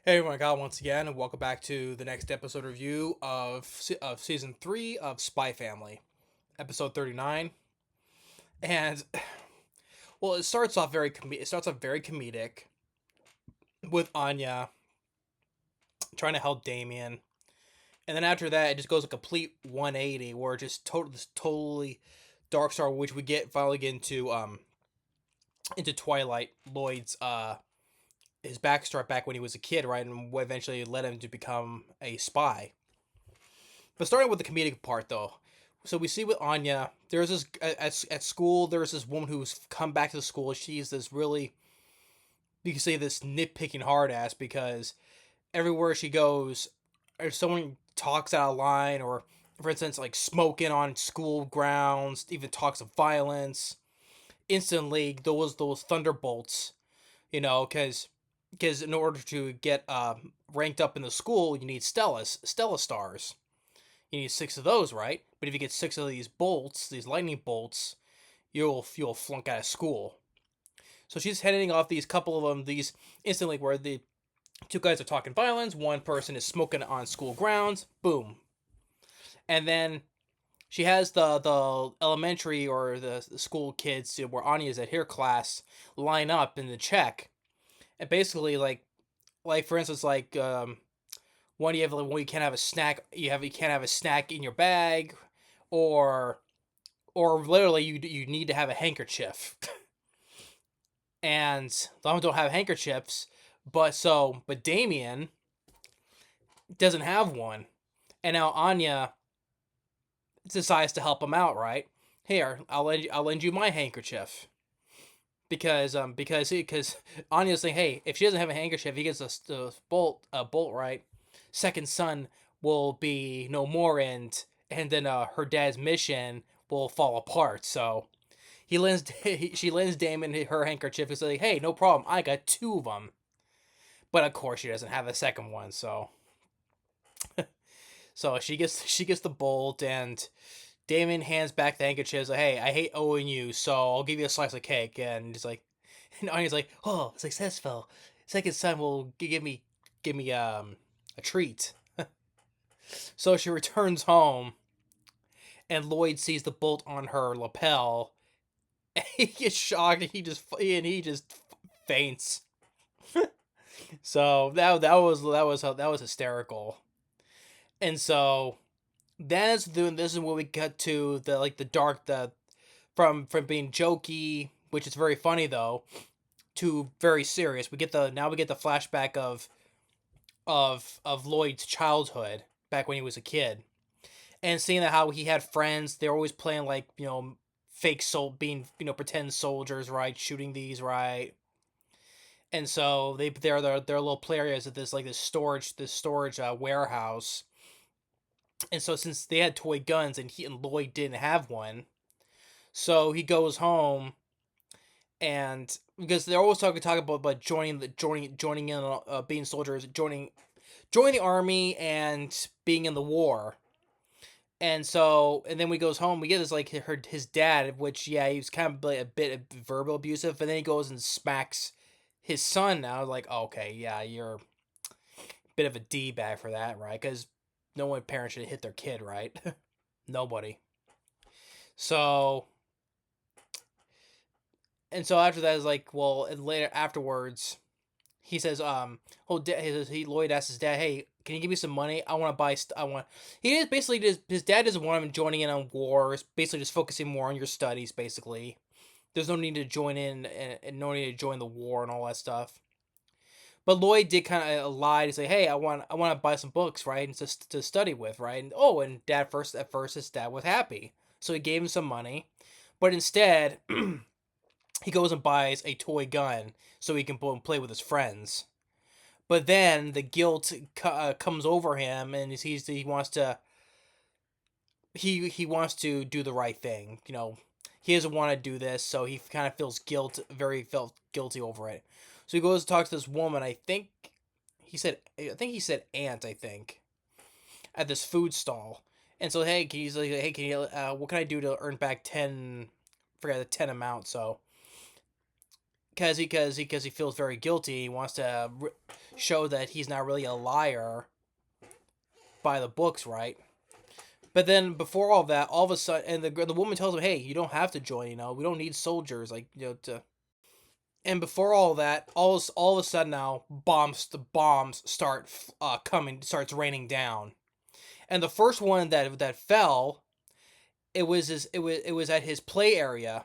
Hey everyone, God once again, and welcome back to the next episode review of season 3 of Spy Family, episode 39. And well, it starts off very comedic with Anya trying to help Damien, and then after that, it just goes a complete 180 where it just totally dark star, which we finally get into Twilight Lloyd's his backstory back when he was a kid, right, and what eventually led him to become a spy. But starting with the comedic part, though, so we see with Anya, there's this at school. There's this woman who's come back to the school. She's this really, you can say, this nitpicking hard ass because everywhere she goes, if someone talks out of line, or for instance, like smoking on school grounds, even talks of violence, instantly those thunderbolts, because in order to get ranked up in the school, you need Stella stars. You need 6 of those, right? But if you get 6 of these bolts, these lightning bolts, you'll flunk out of school. So she's heading off these couple of them, these instantly where the two guys are talking violence, one person is smoking on school grounds, boom. And then she has the elementary or the school kids where Anya's at her class line up in the check. And basically like for instance one you have when you can't have a snack, you can't have a snack in your bag, or literally you need to have a handkerchief. And some don't have handkerchiefs, but Damien doesn't have one, and now Anya decides to help him out. Right here, I'll lend you my handkerchief because Anya's saying, hey, if she doesn't have a handkerchief, he gets a bolt, right. Second son will be no more, and then her dad's mission will fall apart. So she lends Damon her handkerchief and says, like, hey, no problem, I got 2 of them. But of course she doesn't have a second one, so she gets the bolt, and Damon hands back the handkerchief, like, hey, I hate owing you, so I'll give you a slice of cake. And he's like, and Anya's like, oh, successful. Second son will give me a treat. So she returns home, and Loid sees the bolt on her lapel. And he gets shocked, and he just faints. So that was hysterical. And so this is when we cut to the dark, from being jokey, which is very funny though, to very serious. We get the flashback of Lloyd's childhood back when he was a kid, and seeing that how he had friends. They're always playing like fake being pretend soldiers, right, shooting these, right. And so they're little play areas at this storage warehouse. And so since they had toy guns and Lloyd didn't have one, so he goes home, and because they're always talking about joining in, being soldiers, joining the army and being in the war. And then when he goes home, we get this like his dad, which, yeah, he was kind of like a bit verbal abusive, and then he goes and smacks his son. Now, like, okay, yeah, you're a bit of a d bag for that, right? Because no one parent should hit their kid, right? Nobody. So so after that is like, well, and later afterwards, he says, Lloyd asks his dad, hey, can you give me some money? I want to buy. I want. He is basically just, his dad doesn't want him joining in on wars. Basically, just focusing more on your studies. Basically, there's no need to join in, and no need to join the war and all that stuff. But Lloyd did kind of lie to say, hey, I want to buy some books, right, and to study with, right. And dad at first his dad was happy, so he gave him some money, but instead he goes and buys a toy gun so he can play with his friends. But then the guilt comes over him, and he wants to do the right thing. He doesn't want to do this, so he kind of felt guilty over it. So he goes to talk to this woman. I think he said aunt. I think at this food stall, and so, hey, he's like, hey, can you what can I do to earn back 10? Forget the 10 amount. So because he feels very guilty. He wants to show that he's not really a liar by the books, right? But then before all that, all of a sudden, and the woman tells him, "Hey, you don't have to join. We don't need soldiers, like to." And before all that, all of a sudden now, the bombs start coming, starts raining down. And the first one that fell, it was at his play area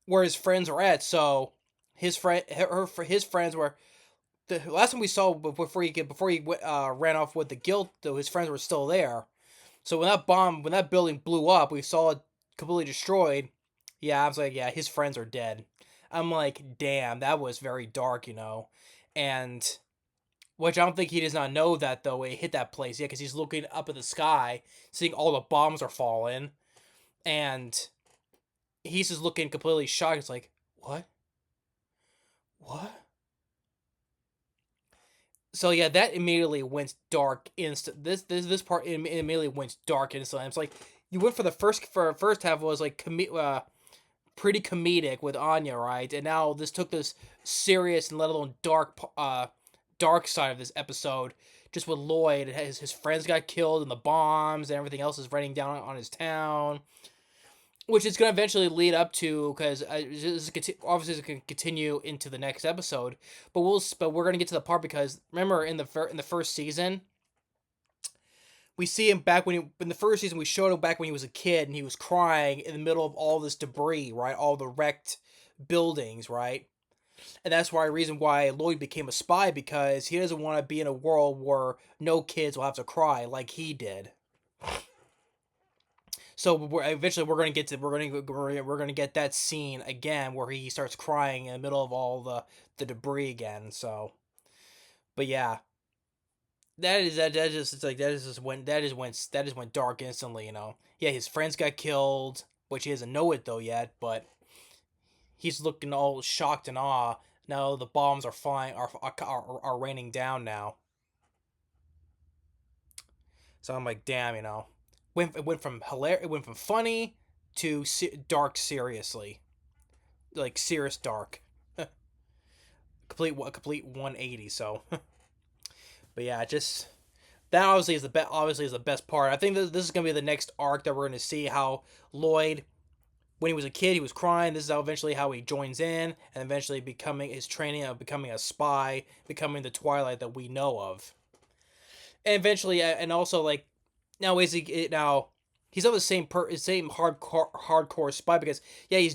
where his friends were at. So his friends were the last time we saw before he ran off with the guilt. Though his friends were still there. So when that building blew up, we saw it completely destroyed. Yeah, I was like, yeah, his friends are dead. I'm like, damn, that was very dark, and which I don't think he does not know that though. It hit that place, yeah, because he's looking up at the sky, seeing all the bombs are falling, and he's just looking completely shocked. It's like, what? What? So yeah, that immediately went dark instant. This part immediately went dark instantly. It's like you went for first half was like pretty comedic with Anya, right? And now this took this serious and let alone dark side of this episode, just with Loid. His friends got killed and the bombs and everything else is raining down on his town, which is going to eventually lead up to, because obviously it's going to continue into the next episode. But we're going to get to the part because remember in the first season. We see him back in the first season. We showed him back when he was a kid and he was crying in the middle of all this debris, right? All the wrecked buildings, right? And that's why reason why Loid became a spy, because he doesn't want to be in a world where no kids will have to cry like he did. So eventually we're gonna get that scene again where he starts crying in the middle of all the debris again. So, but yeah, that just went dark instantly. Yeah, his friends got killed, which he doesn't know it though yet, but he's looking all shocked and awe. Now the bombs are flying, are raining down now. So I'm like, damn, it went from it went from funny to dark seriously, like serious dark, complete 180. So, but yeah, just that obviously is the best part. I think this is gonna be the next arc that we're gonna see how Loid, when he was a kid, he was crying. This is how he joins in and eventually becoming his training of becoming a spy, becoming the Twilight that we know of. And eventually, and also like now he's not the same hardcore spy, because yeah, he's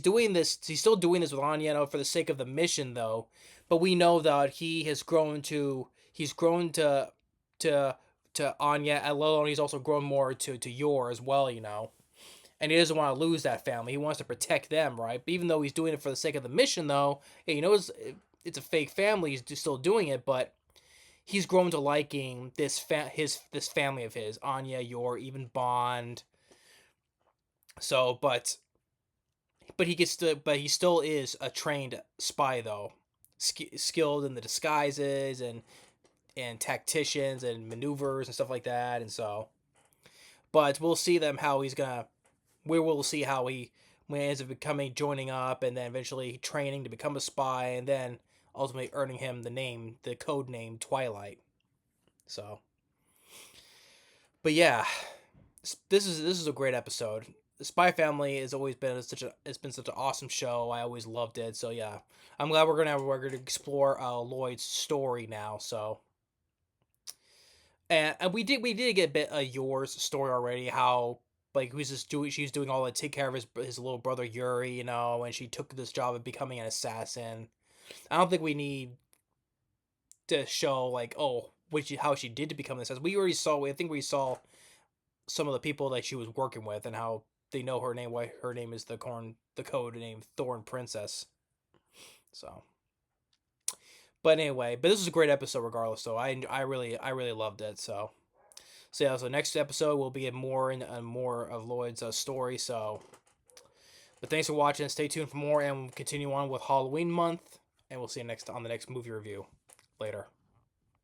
still doing this with Anya, for the sake of the mission though. But we know that he's grown to Anya, and Lolo, and he's also grown more to Yor as well, and he doesn't want to lose that family. He wants to protect them, right? But even though he's doing it for the sake of the mission, though, he knows it's a fake family. He's still doing it, but he's grown to liking this family of his, Anya, Yor, even Bond. So, but he still is a trained spy though, skilled in the disguises and tacticians and maneuvers and stuff like that. And so, but we'll see how he's gonna. We will see how he when he ends up joining up, and then eventually training to become a spy, and then ultimately earning him the code name Twilight. So, but yeah, this is a great episode. The Spy Family has always been such an awesome show. I always loved it. So yeah, I'm glad we're gonna explore Loid's story now. So, and we did get a bit of Yor's story already. How like she's doing all that, take care of his little brother Yuri, and she took this job of becoming an assassin. I don't think we need to show like how she did to become an assassin. I think we saw some of the people that she was working with and how they know her name. Why her name is the code name Thorn Princess. So, but anyway, this is a great episode regardless. So I really loved it. So yeah, so next episode we'll be more of Loid's story. So, but thanks for watching. Stay tuned for more, and we'll continue on with Halloween month. And we'll see you on the next movie review. Later.